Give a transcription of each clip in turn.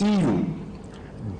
EU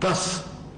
10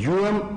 UN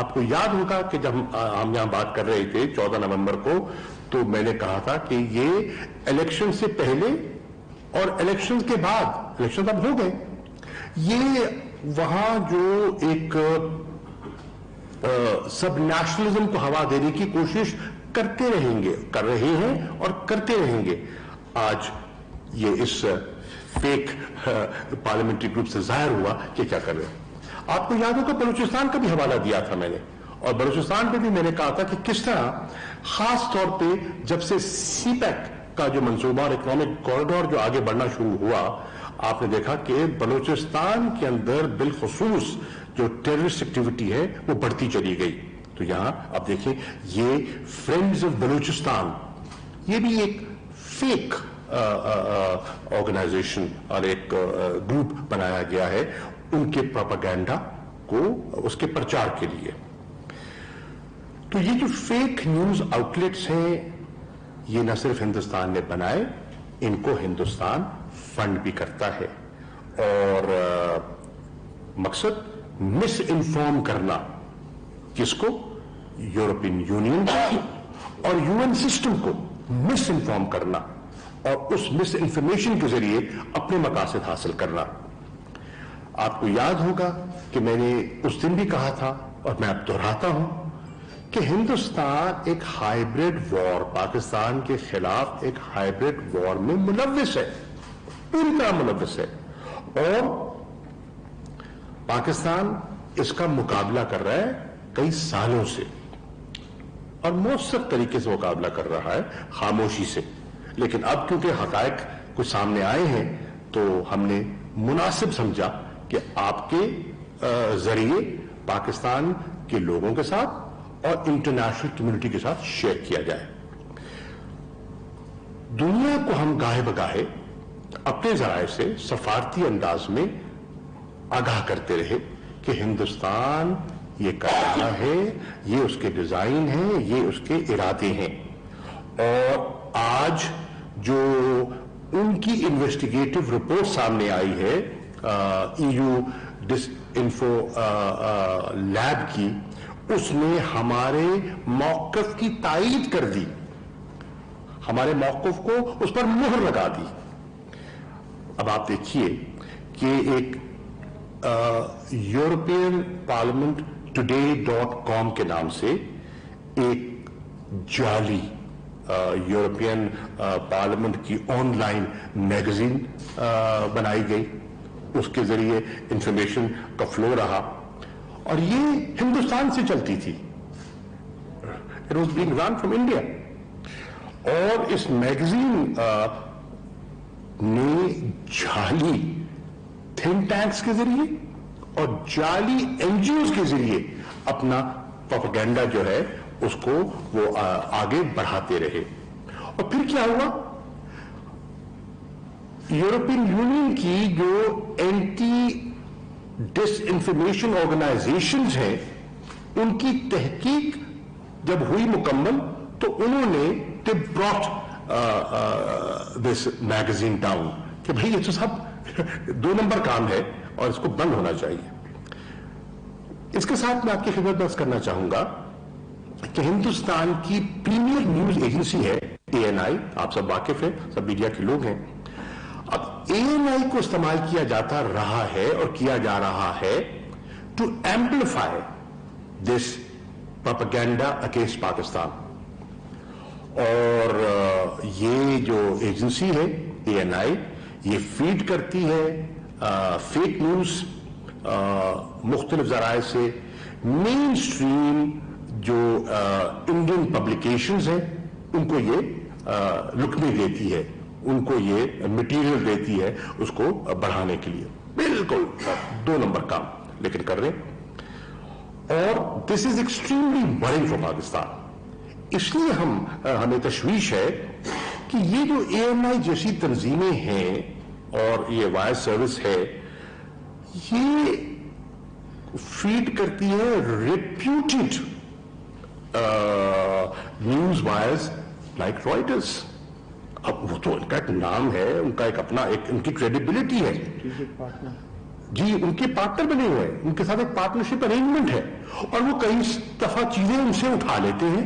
آپ کو یاد ہوگا کہ جب ہم یہاں بات کر رہے تھے 14 نومبر کو، تو میں نے کہا تھا کہ یہ الیکشن سے پہلے اور الیکشن کے بعد، الیکشن اب ہو گئے، یہ وہاں جو ایک سب نیشنلزم کو ہوا دینے کی کوشش کرتے رہیں گے، کر رہے ہیں اور کرتے رہیں گے. آج یہ اس فیک پارلیمنٹری گروپ سے ظاہر ہوا کہ کیا کر رہے ہیں. آپ کو یاد ہوگا بلوچستان کا بھی حوالہ دیا تھا میں نے، اور بلوچستان پہ بھی میں نے کہا تھا کہ کس طرح خاص طور پہ جب سے سی پیک کا جو منصوبہ اور اکنامک کوریڈور جو آگے بڑھنا شروع ہوا، آپ نے دیکھا کہ بلوچستان کے اندر بالخصوص جو ٹیررسٹ ایکٹیویٹی ہے وہ بڑھتی چلی گئی. تو یہاں اب دیکھیں یہ فرینڈز آف بلوچستان، یہ بھی ایک فیک آرگنائزیشن اور ایک گروپ بنایا گیا ہے ان کے پروپیگنڈا کو، اس کے پرچار کے لیے. تو یہ جو فیک نیوز آؤٹ لیٹس ہیں یہ نہ صرف ہندوستان نے بنائے، ان کو ہندوستان فنڈ بھی کرتا ہے، اور مقصد مس انفارم کرنا. کس کو؟ یورپین یونین اور یو این سسٹم کو مس انفارم کرنا، اور اس مس انفارمیشن کے ذریعے اپنے مقاصد حاصل کرنا. آپ کو یاد ہوگا کہ میں نے اس دن بھی کہا تھا اور میں اب دہراتا ہوں کہ ہندوستان ایک ہائیبرڈ وار، پاکستان کے خلاف ایک ہائیبرڈ وار میں ملوث ہے، پوری طرح ملوث ہے، اور پاکستان اس کا مقابلہ کر رہا ہے کئی سالوں سے، اور مؤثر طریقے سے مقابلہ کر رہا ہے، خاموشی سے. لیکن اب کیونکہ حقائق کچھ سامنے آئے ہیں تو ہم نے مناسب سمجھا کہ آپ کے ذریعے پاکستان کے لوگوں کے ساتھ اور انٹرنیشنل کمیونٹی کے ساتھ شیئر کیا جائے. دنیا کو ہم گاہے بگاہے اپنے ذرائع سے سفارتی انداز میں آگاہ کرتے رہے کہ ہندوستان یہ کر رہا ہے، یہ اس کے ڈیزائن ہیں، یہ اس کے ارادے ہیں. اور آج جو ان کی انویسٹیگیٹو رپورٹ سامنے آئی ہے ای یو ڈس انفو لیب کی، اس نے ہمارے موقف کی تائید کر دی، ہمارے موقف کو اس پر مہر لگا دی. اب آپ دیکھیے کہ ایک یورپین پارلیمنٹ today.com کے نام سے ایک جعلی یورپین پارلیمنٹ کی آن لائن میگزین بنائی گئی. اس کے ذریعے انفارمیشن کا فلو رہا، اور یہ ہندوستان سے چلتی تھی. It was being run from India. اور اس میگزین نے جعلی تھنک ٹینکس کے ذریعے اور جعلی این جی اوز کے ذریعے اپنا پروپیگنڈا جو ہے اس کو وہ آگے بڑھاتے رہے. اور پھر کیا ہوا؟ یورپین یونین کی جو اینٹی ڈس انفارمیشن آرگنائزیشنز ہیں ان کی تحقیق جب ہوئی مکمل تو انہوں نے they brought this magazine down کہ بھئی یہ تو سب 2 نمبر کام ہے اور اس کو بند ہونا چاہیے. اس کے ساتھ میں آپ کی خدمت بس کرنا چاہوں گا کہ ہندوستان کی پریمیئر نیوز ایجنسی ہے ANI، آپ سب واقف ہیں، سب میڈیا کے لوگ ہیں. اب ANI کو استعمال کیا جاتا رہا ہے اور کیا جا رہا ہے to amplify this propaganda against Pakistan. اور یہ جو ایجنسی ہے ANI یہ فیڈ کرتی ہے فیک نیوز مختلف ذرائع سے. مین اسٹریم جو انڈین پبلیکیشنز ہیں ان کو یہ لکمے دیتی ہے، ان کو یہ مٹیریل دیتی ہے اس کو بڑھانے کے لیے. بالکل 2 نمبر کام لیکن کر رہے ہیں. اور this is extremely worrying for Pakistan. اس لیے ہمیں تشویش ہے کہ یہ جو ANI جیسی تنظیمیں ہیں اور یہ وائس سروس ہے یہ فیڈ کرتی ہے reputed news wires like writers. اب وہ تو ان کا ایک نام ہے، ان کا ایک اپنا ایک ان کی کریڈیبلٹی ہے. جی ان کے پارٹنر بنے ہوئے ہیں, ان کے ساتھ ایک پارٹنرشپ ارینجمنٹ ہے, اور وہ کئی دفعہ چیزیں ان سے اٹھا لیتے ہیں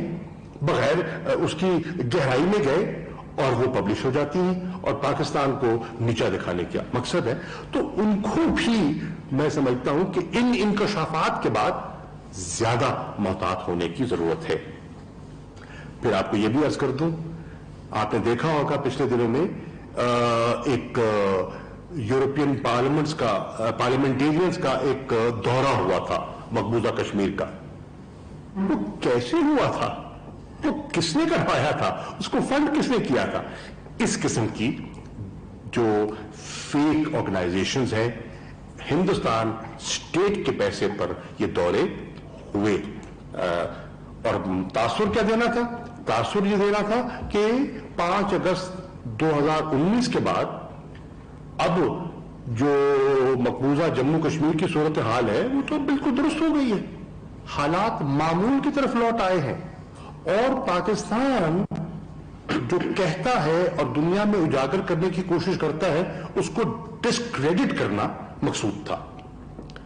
بغیر اس کی گہرائی میں گئے, اور وہ پبلش ہو جاتی ہیں, اور پاکستان کو نیچا دکھانے کا مقصد ہے. تو ان کو بھی میں سمجھتا ہوں کہ ان انکشافات کے بعد زیادہ محتاط ہونے کی ضرورت ہے. پھر آپ کو یہ بھی عرض کر دوں, آپ نے دیکھا ہوگا پچھلے دنوں میں ایک یورپین پارلیمنٹیرینز کا ایک دورہ ہوا تھا مقبوضہ کشمیر کا. وہ کیسے ہوا تھا, وہ کس نے کروایا تھا, اس کو فنڈ کس نے کیا تھا؟ اس قسم کی جو فیک آرگنائزیشنز ہیں, ہندوستان اسٹیٹ کے پیسے پر یہ دورے ہوئے, اور تاثر کیا دینا تھا؟ تاثر یہ دینا تھا کہ 5 اگست 2019 کے بعد اب جو مقبوضہ جموں کشمیر کی صورتحال ہے وہ تو بالکل درست ہو گئی ہے, حالات معمول کی طرف لوٹ آئے ہیں, اور پاکستان جو کہتا ہے اور دنیا میں اجاگر کرنے کی کوشش کرتا ہے اس کو ڈسکریڈٹ کرنا مقصود تھا.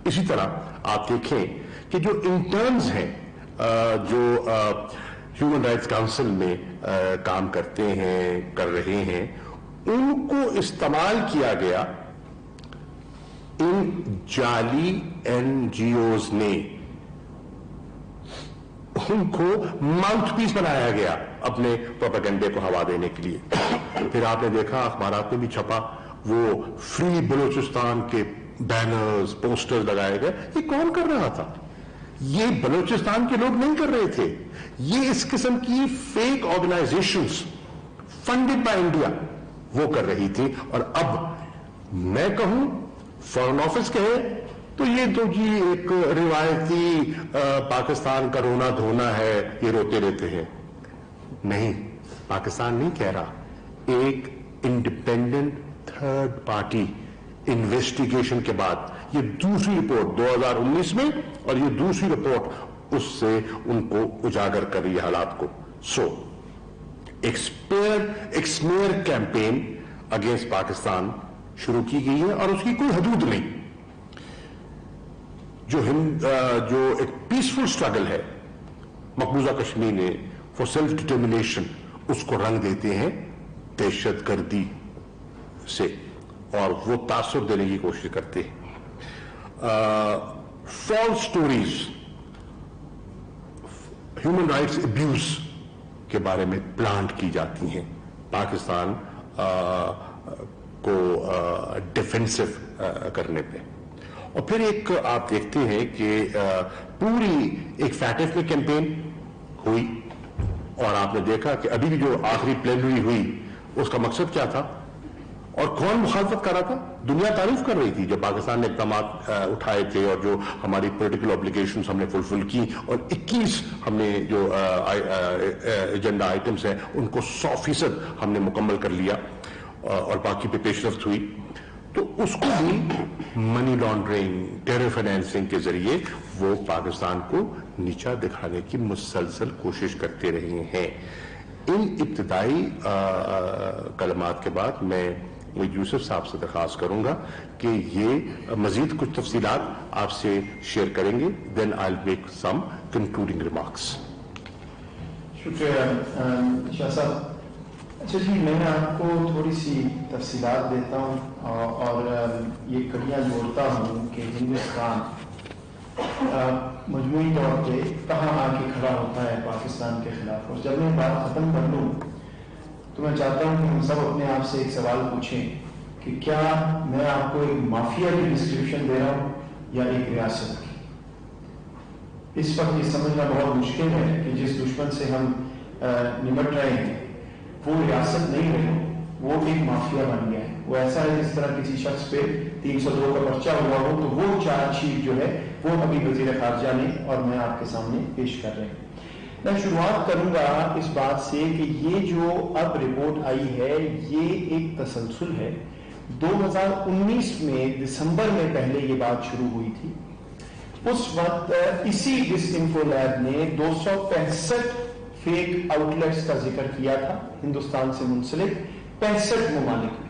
اسی طرح آپ دیکھیں کہ جو انٹرنز ہیں جو ہیومن رائٹس کاؤنسل میں کام کرتے ہیں, کر رہے ہیں, ان کو استعمال کیا گیا ان جعلی این جی اوز نے, ان کو ماؤتھ پیس بنایا گیا اپنے پروپیگنڈے کو ہوا دینے کے لیے. پھر آپ نے دیکھا اخبارات میں بھی چھپا وہ فری بلوچستان کے بینرز پوسٹرز لگائے گئے. یہ کون کر رہا تھا؟ یہ بلوچستان کے لوگ نہیں کر رہے تھے, یہ اس قسم کی fake organisations funded by India وہ کر رہی تھی. اور اب میں کہوں, فارن آفس کہے تو یہ تو جی ایک روایتی پاکستان کا رونا دھونا ہے, یہ روتے رہتے ہیں. نہیں, پاکستان نہیں کہہ رہا, ایک انڈیپینڈنٹ تھرڈ پارٹی انویسٹیگیشن کے بعد یہ دوسری رپورٹ 2019 میں, اور یہ دوسری رپورٹ اس سے ان کو اجاگر کر رہی ہے حالات کو. سو ایکسمیئر کیمپین اگینسٹ پاکستان شروع کی گئی ہے, اور اس کی کوئی حدود نہیں. جو ایک پیسفل سٹرگل ہے مقبوضہ کشمیر نے فار سیلف ڈٹرمنیشن, اس کو رنگ دیتے ہیں دہشت گردی سے, اور وہ تاثر دینے کی کوشش کرتے ہیں. False stories, human rights abuse کے بارے میں پلانٹ کی جاتی ہیں پاکستان کو ڈیفینسو کرنے پہ. اور پھر ایک آپ دیکھتے ہیں کہ پوری ایک فیٹف میں کیمپین ہوئی, اور آپ نے دیکھا کہ ابھی بھی جو آخری پلینری ہوئی اس کا مقصد کیا تھا, اور کون مخالفت کر رہا تھا؟ دنیا تعریف کر رہی تھی جب پاکستان نے اقدامات اٹھائے تھے, اور جو ہماری پولیٹیکل اوبلیگیشنز ہم نے فلفل کی, اور 21 ہم نے جو ایجنڈا آئٹمس ہیں ان کو 100% ہم نے مکمل کر لیا, اور باقی پہ پیش رفت ہوئی. تو اس کو بھی منی لانڈرنگ, ٹیرر فائنینسنگ کے ذریعے وہ پاکستان کو نیچا دکھانے کی مسلسل کوشش کرتے رہے ہیں. ان ابتدائی کلمات کے بعد میں یوسف صاحب سے درخواست کروں گا کہ یہ مزید کچھ تفصیلات آپ سے شیئر کریں گے, then I will make some concluding remarks. شکریہ شاہ صاحب. اچھا جی, میں آپ کو تھوڑی سی تفصیلات دیتا ہوں اور یہ کڑیاں جوڑتا ہوں کہ ہندوستان مجموعی طور پہ کہاں آ کے کھڑا ہوتا ہے پاکستان کے خلاف. اور جب میں بات ختم کر لوں تو میں چاہتا ہوں کہ ہم سب اپنے آپ سے ایک سوال پوچھیں کہ کیا میں آپ کو ایک مافیا کی ڈسکرپشن دے رہا ہوں یا ایک ریاست کی. اس وقت یہ سمجھنا بہت مشکل ہے کہ جس دشمن سے ہم نمٹ رہے ہیں وہ ریاست نہیں رہی, وہ ایک مافیا بن گیا ہے. وہ ایسا ہے جس طرح کسی شخص پہ 302 کا پرچہ ہوا ہو تو وہ چارج شیٹ جو ہے وہ ابھی وزیر خارجہ نے اور میں آپ کے سامنے پیش کر رہے ہیں. میں شروعات کروں گا اس بات سے کہ یہ جو اب رپورٹ آئی ہے یہ ایک تسلسل ہے. 2019 میں دسمبر میں پہلے یہ بات شروع ہوئی تھی. اس وقت اسی ڈس انفو لیب نے 265 فیک آؤٹ لیٹس کا ذکر کیا تھا ہندوستان سے منسلک 65 ممالک میں.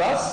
10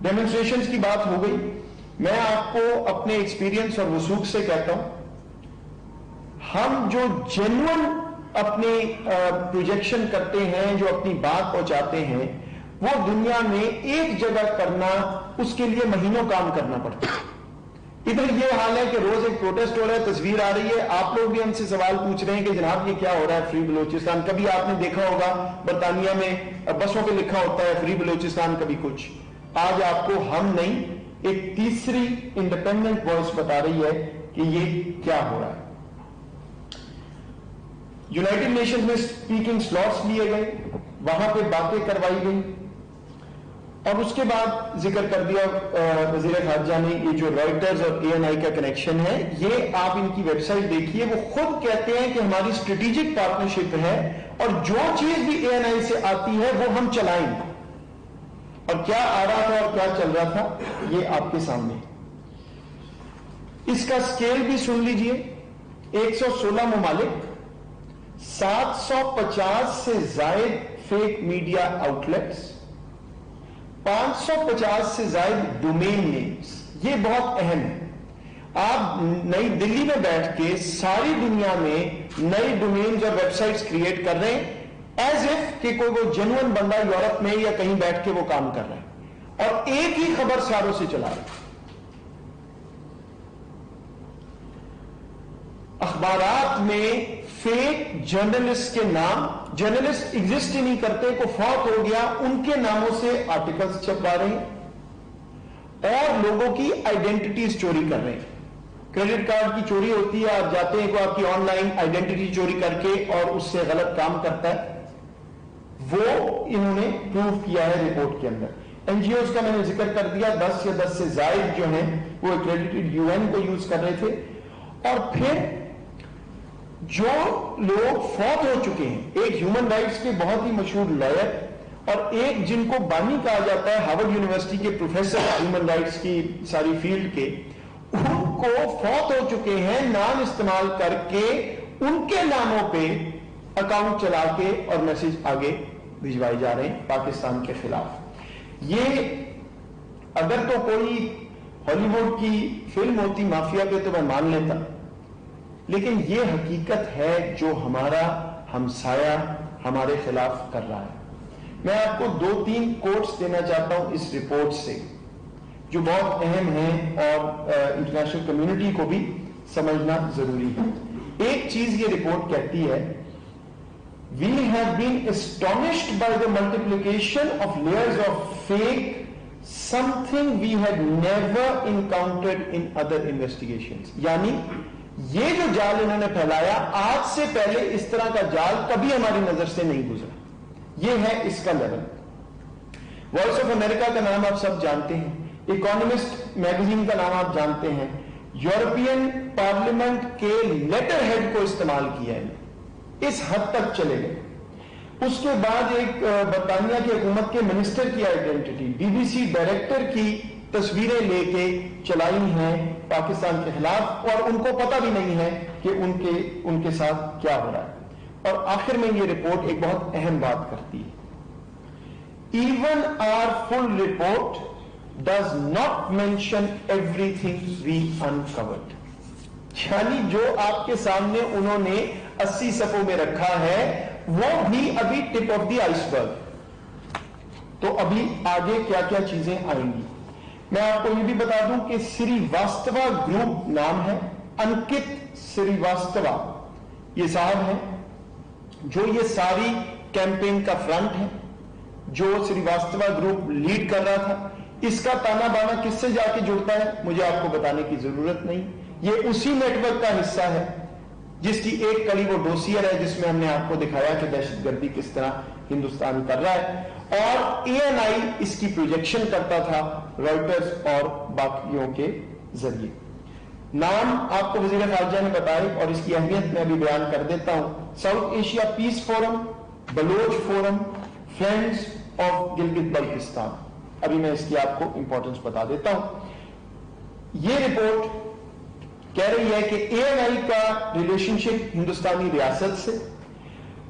ڈیمونسٹریشنز کی بات ہو گئی. میں آپ کو اپنے ایکسپیرینس اور وثوق سے کہتا ہوں, ہم جو جینوئن اپنی پروجیکشن کرتے ہیں, جو اپنی بات پہنچاتے ہیں, وہ دنیا میں ایک جگہ کرنا, اس کے لیے مہینوں کام کرنا پڑتا ہے. ادھر یہ حال ہے کہ روز ایک پروٹیسٹ ہو رہا ہے, تصویر آ رہی ہے, آپ لوگ بھی ہم سے سوال پوچھ رہے ہیں کہ جناب یہ کیا ہو رہا ہے فری بلوچستان. کبھی آپ نے دیکھا ہوگا برطانیہ میں بسوں پہ لکھا ہوتا ہے فری بلوچستان, کبھی کچھ. آج آپ کو ہم نہیں, ایک تیسری انڈیپینڈنٹ وائس بتا رہی ہے کہ یہ کیا ہو رہا ہے. یونائٹڈ نیشنز میں اسپیکنگ سلاٹس لیے گئے, وہاں پہ باتیں کروائی گئی, اور اس کے بعد ذکر کر دیا وزیر خارجہ نے یہ جو رائٹرز اور ANI کا کنیکشن ہے, یہ آپ ان کی ویب سائٹ دیکھیے, وہ خود کہتے ہیں کہ ہماری اسٹریٹجک پارٹنرشپ ہے اور جو چیز بھی ANI سے آتی ہے وہ ہم چلائیں گے. اور کیا آ رہا تھا اور کیا چل رہا تھا یہ آپ کے سامنے. اس کا سکیل بھی سن لیجئے, 116 ممالک, 750 سے زائد فیک میڈیا آؤٹ لیٹس, 550 سے زائد ڈومین نیمز. یہ بہت اہم ہے. آپ نئی دلی میں بیٹھ کے ساری دنیا میں نئی ڈومینز اور ویب سائٹس کریٹ کر رہے ہیں, ایز اف کہ کوئی وہ جنون بندہ یورپ میں یا کہیں بیٹھ کے وہ کام کر رہا ہے, اور ایک ہی خبر ساروں سے چلا رہا ہے. اخبارات میں فیک جرنلسٹ کے نام, جرنلسٹ ایگزسٹ ہی نہیں کرتے, کو فوت ہو گیا, ان کے ناموں سے آرٹیکلز چھپوا رہے ہیں اور لوگوں کی آئیڈینٹیٹیز چوری کر رہے ہیں. کریڈٹ کارڈ کی چوری ہوتی ہے, آپ جاتے ہیں, کوئی آپ کی آن لائن آئیڈینٹیٹی چوری کر کے اور اس سے غلط کام کرتا ہے, وہ انہوں نے پروو کیا ہے رپورٹ کے اندر. NGOز کا میں نے ذکر کر دیا, 10 یا 10 سے زائد جو ہیں وہ ایکریڈیٹڈ UN کو یوز کر رہے تھے. اور پھر جو لوگ فوت ہو چکے ہیں, ایک ہیومن رائٹس کے بہت ہی مشہور لائر اور ایک جن کو بانی کہا جاتا ہے, ہارورڈ یونیورسٹی کے پروفیسر ہیومن رائٹس کی ساری فیلڈ کے, ان کو فوت ہو چکے ہیں نام استعمال کر کے ان کے ناموں پہ اکاؤنٹ چلا کے اور میسج آگے بھجوائے جا رہے ہیں پاکستان کے خلاف. یہ اگر تو کوئی ہالی ووڈ کی فلم ہوتی مافیا پہ تو میں مان لیتا, لیکن یہ حقیقت ہے جو ہمارا ہمسایہ ہمارے خلاف کر رہا ہے. میں آپ کو 2-3 کوٹس دینا چاہتا ہوں اس رپورٹ سے جو بہت اہم ہیں اور انٹرنیشنل کمیونٹی کو بھی سمجھنا ضروری ہے. ایک چیز یہ رپورٹ کہتی ہے, we have been astonished by the multiplication of layers of fake, something we had never encountered in other investigations. یعنی یہ جو جال انہوں نے پھیلایا, آج سے پہلے اس طرح کا جال کبھی ہماری نظر سے نہیں گزرا. یہ ہے اس کا لیول. وائس آف امریکہ کا نام آپ سب جانتے ہیں, اکانومسٹ میگزین کا نام آپ جانتے ہیں, یورپین پارلیمنٹ کے لیٹر ہیڈ کو استعمال کیا ہے, اس حد تک چلے گئے. اس کے بعد ایک برطانیہ کی حکومت کے منسٹر کی آئیڈینٹی, BBC ڈائریکٹر کی تصویریں لے کے چلائی ہیں پاکستان کے خلاف, اور ان کو پتہ بھی نہیں ہے کہ ان کے ساتھ کیا ہو رہا ہے. اور آخر میں یہ رپورٹ ایک بہت اہم بات کرتی ہے, even our full report does not mention everything we incurred. یعنی جو آپ کے سامنے انہوں نے 80 صفوں میں رکھا ہے وہ بھی ابھی ٹپ آف دی آئس برگ. تو ابھی آگے کیا کیا چیزیں آئیں گی. میں آپ کو یہ بھی بتا دوں کہ سری واستوا گروپ نام ہے, انکت سری واستوا یہ صاحب ہیں جو یہ ساری کیمپین کا فرنٹ ہے, جو سری واستوا گروپ لیڈ کر رہا تھا. اس کا تانا بانا کس سے جا کے جڑتا ہے مجھے آپ کو بتانے کی ضرورت نہیں, یہ اسی نیٹ ورک کا حصہ ہے جس کی ایک کڑی وہ ڈوسیئر ہے جس میں ہم نے آپ کو دکھایا کہ دہشت گردی کس طرح ہندوستان کر رہا ہے, اور ANI اس کی پروجیکشن کرتا تھا رائٹرز اور باقیوں کے ذریعے. نام آپ کو وزیر خارجہ نے بتائے اور اس کی اہمیت میں ابھی بیان کر دیتا ہوں. South Asia peace forum, Baloch forum, friends of Gilgit Baltistan. ابھی میں اس کی آپ کو امپورٹنس بتا دیتا ہوں. یہ رپورٹ کہہ رہی ہے کہ ANI کا ریلیشن شپ ہندوستانی ریاست سے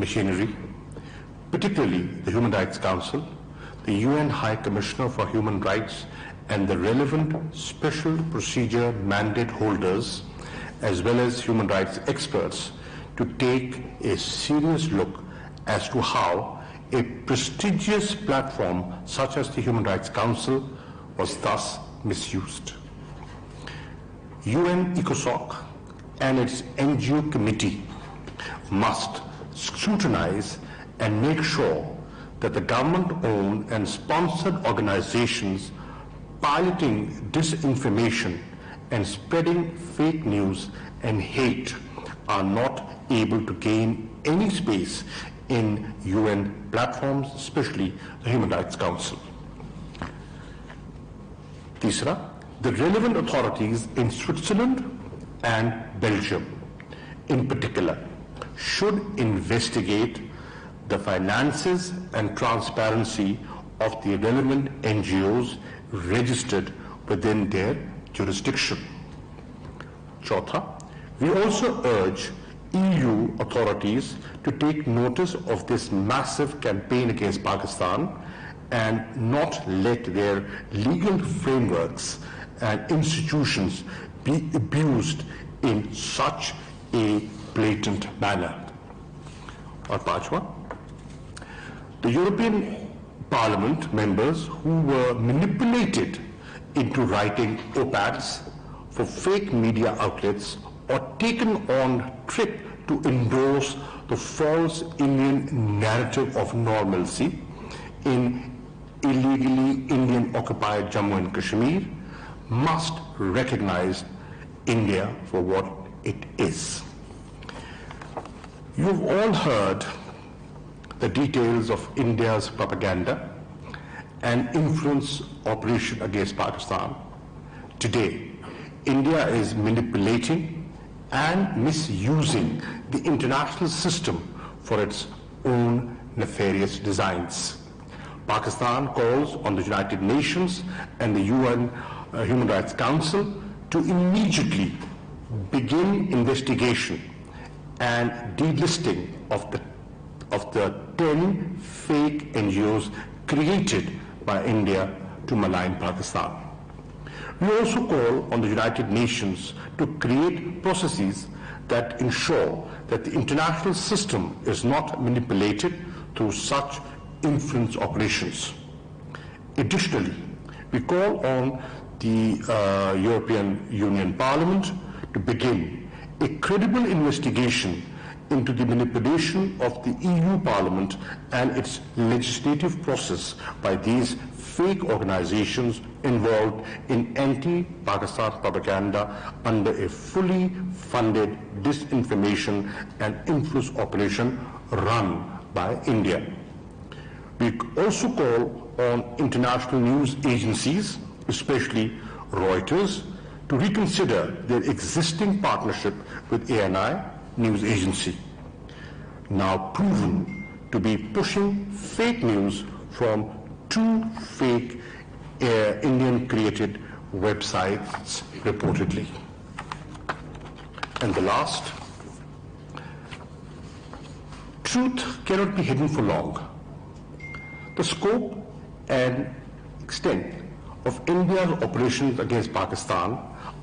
machinery, particularly the Human Rights Council, the UN High Commissioner for Human Rights and the relevant special procedure mandate holders, as well as human rights experts, to take a serious look as to how a prestigious platform such as the Human Rights Council was thus misused. UN ECOSOC and its NGO committee must scrutinize and make sure that the government-owned and sponsored organizations piloting disinformation and spreading fake news and hate are not able to gain any space in UN platforms, especially the Human Rights Council. Tisra, the relevant authorities in Switzerland and Belgium, in particular, should investigate the finances and transparency of the relevant NGOs registered within their jurisdiction. Chautha, we also urge EU authorities to take notice of this massive campaign against Pakistan and not let their legal frameworks and institutions be abused in such a blatant manner. Or Pachwa, the European Parliament members who were manipulated into writing op-eds for fake media outlets or taken on trip to endorse the false Indian narrative of normalcy in illegally Indian-occupied Jammu and Kashmir must recognize India for what it is. You've all heard the details of India's propaganda and influence operation against Pakistan. Today, India is manipulating and misusing the international system for its own nefarious designs. Pakistan calls on the United Nations and the UN Human Rights Council to immediately begin investigation and delisting of the 10 fake NGOs created by India to malign Pakistan. We also call on the United Nations to create processes that ensure that the international system is not manipulated through such influence operations. Additionally, we call on the European Union Parliament to begin a credible investigation into the manipulation of the EU Parliament and its legislative process by these fake organizations involved in anti-Pakistan propaganda under a fully funded disinformation and influence operation run by India. We also call on international news agencies, especially Reuters, to reconsider their existing partnership with ANI News Agency, now proven to be pushing fake news from 2 fake Indian-created websites reportedly. And the last, truth cannot be hidden for long. The scope and extent of India's operations against Pakistan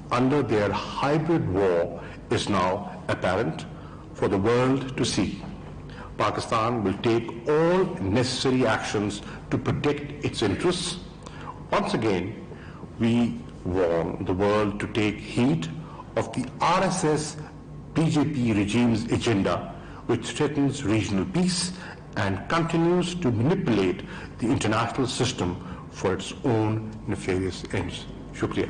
under their hybrid war is now apparent for the world to see. Pakistan will take all necessary actions to protect its interests. Once again, we warn the world to take heed of the RSS BJP regime's agenda, which threatens regional peace and continues to manipulate the international system for its own nefarious ends. Shukriya.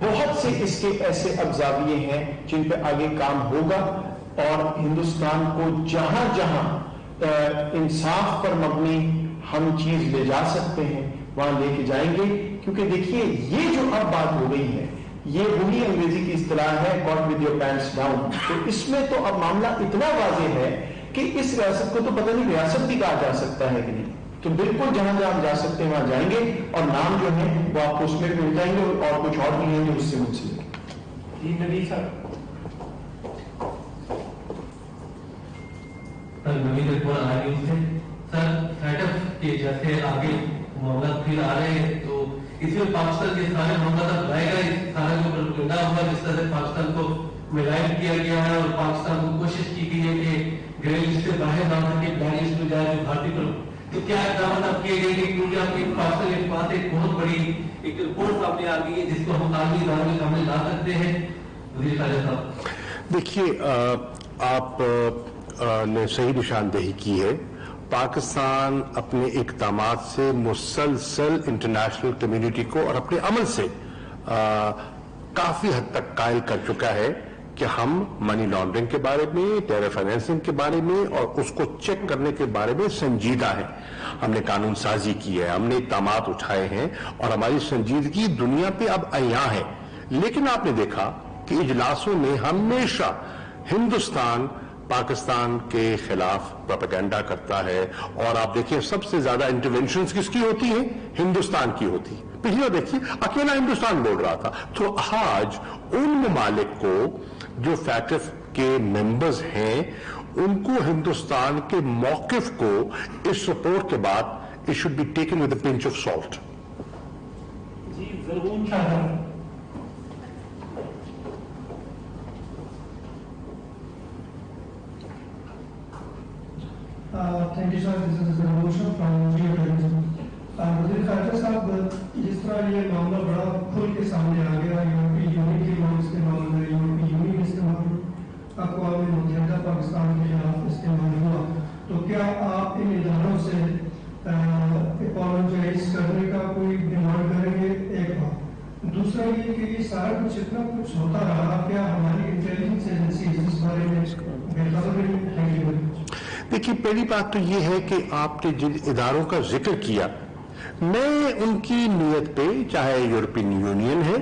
بہت سے اس کے ایسے ابزاویے ہیں جن پہ آگے کام ہوگا اور ہندوستان کو جہاں جہاں انصاف پر مبنی ہم چیز لے جا سکتے ہیں وہاں لے کے جائیں گے. کیونکہ دیکھیے یہ جو اب بات ہو گئی ہے یہ وہی انگریزی کی اصطلاح ہے got with your pants down. تو اس میں تو اب معاملہ اتنا واضح ہے کہ اس ریاست کو تو پتہ نہیں ریاست بھی کہا جا سکتا ہے کہ نہیں. تو بالکل جہاں جہاں ہم جا سکتے ہیں وہاں جائیں گے اور نام جو ہیں وہ آپ کو اس میں بھی مل جائیں گے اور کچھ اور بھی ہیں جو اس سے منسلک. جی نبی صاحب نوید اکبر نیوز سے سر سیٹ اپ کے جیسے آگے معاملہ پھر آ رہے ہیں تو اس میں پاکستان کے سارے معاملہ تک لائے گا سارا جو پروپیگنڈا ہوگا جس طرح سے پاکستان کو ملائم کیا گیا ہے اور پاکستان کو کوشش کی گئی ہے کہ گرے لسٹ سے باہر نہ ہو سکے بلیک لسٹ میں جائے جو بھارتی پر. تو کیا اقدامات اب کیے گئے کہ کیونکہ آپ کی پاکستان کے پاس ایک بہت بڑی ایک رپورٹ سامنے آ گئی ہے جس کو ہم عالمی اداروں کے سامنے لا سکتے ہیں. وزیر خارجہ صاحب دیکھیے آپ نے صحیح نشاندہی کی ہے. پاکستان اپنے اقدامات سے مسلسل انٹرنیشنل کمیونٹی کو اور اپنے عمل سے کافی حد تک قائل کر چکا ہے کہ ہم منی لانڈرنگ کے بارے میں ٹیرر فائنینسنگ کے بارے میں اور اس کو چیک کرنے کے بارے میں سنجیدہ ہے. ہم نے قانون سازی کی ہے, ہم نے اقدامات اٹھائے ہیں اور ہماری سنجیدگی دنیا پہ اب عیاں ہے. لیکن آپ نے دیکھا کہ اجلاسوں میں ہمیشہ ہندوستان پاکستان کے خلاف پروپیگنڈا کرتا ہے اور آپ دیکھیں سب سے زیادہ انٹرونشنز کس کی ہوتی ہیں؟ ہندوستان کی ہوتی. پچھلی بار دیکھیے اکیلا ہندوستان بول رہا تھا. تو آج ان ممالک کو جو فیٹف کے ممبرز ہیں ان کو ہندوستان کے موقف کو اس رپورٹ کے بعد it should be taken with a pinch of salt. جی ضرور شاہد thank you sir, this is Revolution from Geoterrorism. وزیر خارجہ صاحب جس طرح یہ معاملہ بڑا کھل کے سامنے آ گیا یورپی یونین کے لوگ استعمال ہوئے یورپی یونین استعمال اقوام متحدہ پاکستان کے خلاف استعمال ہوا تو کیا آپ ان اداروں سے اپالوجائز کرنے کا کوئی ڈیمانڈ کریں گے؟ ایک بات. دوسرا یہ کہ یہ سارا کچھ اتنا کچھ ہوتا رہا کیا ہماری انٹیلیجنس ایجنسی اس بارے میں بے خبر نہیں؟ دیکھیے پہلی بات تو یہ ہے کہ آپ نے جن اداروں کا ذکر کیا میں ان کی نیت پہ چاہے یورپین یونین ہے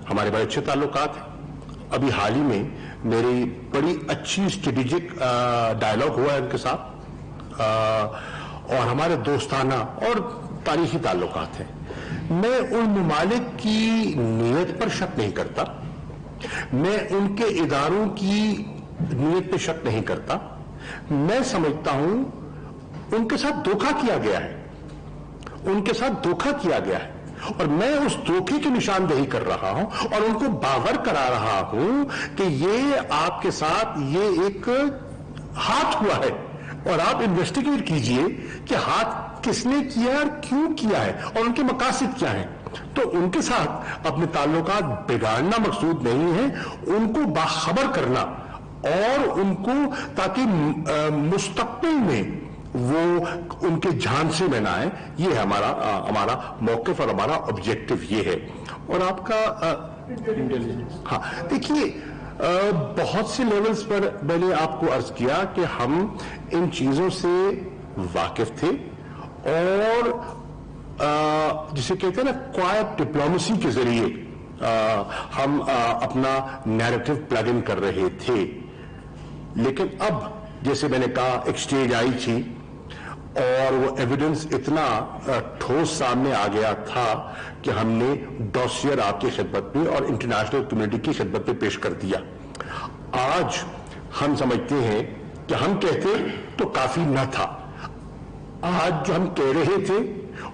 ہمارے بڑے اچھے تعلقات ہیں. ابھی حال ہی میں میری بڑی اچھی اسٹریٹجک ڈائلاگ ہوا ہے ان کے ساتھ اور ہمارے دوستانہ اور تاریخی تعلقات ہیں. میں ان ممالک کی نیت پر شک نہیں کرتا, میں ان کے اداروں کی نیت پہ شک نہیں کرتا. میں سمجھتا ہوں ان کے ساتھ دھوکہ کیا گیا ہے, ان کے ساتھ دھوکہ کیا گیا ہے اور میں اس دھوکے کی نشاندہی کر رہا ہوں اور ان کو باور کرا رہا ہوں کہ یہ آپ کے ساتھ یہ ایک ہاتھ ہوا ہے اور آپ انویسٹیگیٹ کیجئے کہ ہاتھ کس نے کیا اور کیوں کیا ہے اور ان کے مقاصد کیا ہیں. تو ان کے ساتھ اپنے تعلقات بگاڑنا مقصود نہیں ہے, ان کو باخبر کرنا اور ان کو تاکہ مستقبل میں وہ ان کے جھانسے میں نہ آئے, یہ ہمارا موقف اور ہمارا آبجیکٹو یہ ہے. اور آپ کا ہاں دیکھیے بہت سے لیولز پر میں نے آپ کو عرض کیا کہ ہم ان چیزوں سے واقف تھے اور جسے کہتے ہیں نا کوائٹ ڈپلومیسی کے ذریعے ہم اپنا نیریٹو پلگ ان کر رہے تھے. لیکن اب جیسے میں نے کہا ایک سٹیج آئی تھی اور وہ ایویڈنس اتنا ٹھوس سامنے آ گیا تھا کہ ہم نے ڈوسیئر آپ کی خدمت میں اور انٹرنیشنل کمیونٹی کی خدمت میں پیش کر دیا. آج ہم سمجھتے ہیں کہ ہم کہتے تو کافی نہ تھا, آج جو ہم کہہ رہے تھے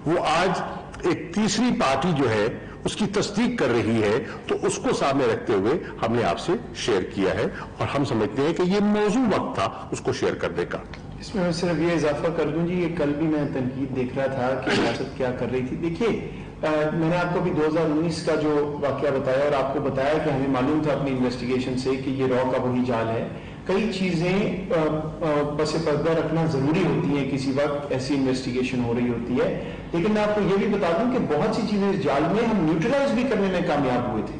وہ آج ایک تیسری پارٹی جو ہے اس کی تصدیق کر رہی ہے, تو اس کو سامنے رکھتے ہوئے ہم نے آپ سے شیئر کیا ہے اور ہم سمجھتے ہیں کہ یہ موضوع وقت تھا اس کو شیئر کرنے کا. اس میں صرف یہ اضافہ کر دوں جی, یہ کل بھی میں تنقید دیکھ رہا تھا کہ ریاست کیا کر رہی تھی. دیکھیے میں نے آپ کو بھی 2019 کا جو واقعہ بتایا اور آپ کو بتایا کہ ہمیں معلوم تھا اپنی انویسٹیگیشن سے کہ یہ را کا وہی جال ہے. کئی چیزیں پس پردہ رکھنا ضروری ہوتی ہیں, کسی وقت ایسی انویسٹیگیشن ہو رہی ہوتی ہے. لیکن میں آپ کو یہ بھی بتا دوں کہ بہت سی چیزیں اس جال میں ہم نیوٹرلائز بھی کرنے میں کامیاب ہوئے تھے.